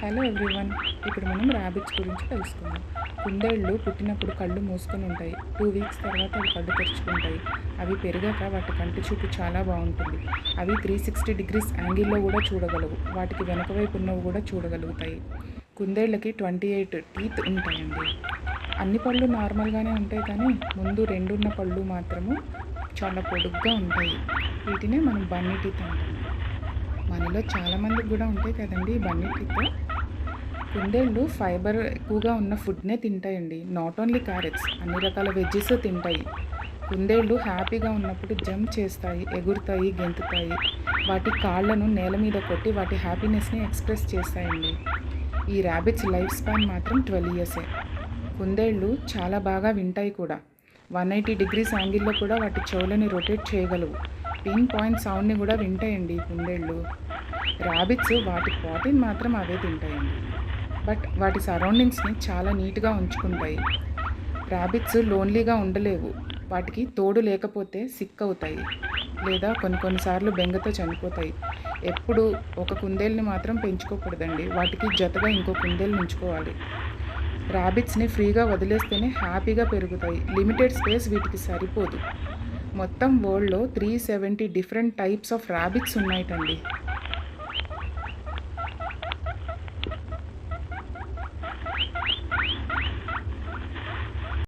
Hello everyone. ఇప్పుడు మనం rabbits గురించి తెలుసుకుందాం. కుందేళ్ళు పుట్టినప్పుడు కళ్ళు మూసుకొని ఉంటాయి. 2 వీక్స్ తర్వాత అవి కళ్ళు తెరుచుకుంటాయి. అవి పెరిగాక వాటి కంటి చూపు చాలా బాగుంటుంది. అవి 360 డిగ్రీస్ యాంగిల్లో కూడా చూడగలవు. వాటికి వెనక వైపు ఉన్నవి కూడా చూడగలుగుతాయి. కుందేళ్ళకి 28 టీత్ ఉంటాయండి. అన్ని పళ్ళు నార్మల్గానే ఉంటాయి, కానీ ముందు 2 ఉన్న పళ్ళు మాత్రము చాలా పొడుగ్గా ఉంటాయి. వీటినే మనం బన్నీ టీత్ అంటాం. మనలో చాలామందికి కూడా ఉంటాయి కదండి బన్నీ టీత్. కుందేళ్ళు ఫైబర్ ఎక్కువగా ఉన్న ఫుడ్నే తింటాయండి. నాట్ ఓన్లీ క్యారెట్స్, అన్ని రకాల వెజ్జెస్ తింటాయి. కుందేళ్ళు హ్యాపీగా ఉన్నప్పుడు జంప్ చేస్తాయి, ఎగురుతాయి, గెంతుతాయి. వాటి కాళ్ళను నేల మీద కొట్టి వాటి హ్యాపీనెస్ని ఎక్స్ప్రెస్ చేస్తాయండి. ఈ ర్యాబిట్స్ లైఫ్ స్పాన్ మాత్రం 12 ఇయర్సే. కుందేళ్ళు చాలా బాగా వింటాయి కూడా. 180 డిగ్రీస్ యాంగిల్లో కూడా వాటి చెవులని రొటేట్ చేయగలవు. పిన్ పాయింట్ సౌండ్ని కూడా వింటాయండి కుందేళ్ళు. ర్యాబిట్స్ వాటి ప్రోటీన్ మాత్రం అవే తింటాయండి. బట్ వాటి సరౌండింగ్స్ని చాలా నీట్గా ఉంచుకుంటాయి. ర్యాబిట్స్ లోన్లీగా ఉండలేవు. వాటికి తోడు లేకపోతే సిక్ అవుతాయి, లేదా కొన్నిసార్లు బెంగతో చనిపోతాయి. ఎప్పుడు ఒక కుందేల్ని మాత్రం పెంచుకోకూడదండి. వాటికి జతగా ఇంకో కుందేల్ని ఉంచుకోవాలి. ర్యాబిట్స్ని ఫ్రీగా వదిలేస్తేనే హ్యాపీగా పెరుగుతాయి. లిమిటెడ్ స్పేస్ వీటికి సరిపోదు. మొత్తం వరల్డ్లో 370 డిఫరెంట్ టైప్స్ ఆఫ్ ర్యాబిట్స్ ఉన్నాయటండి.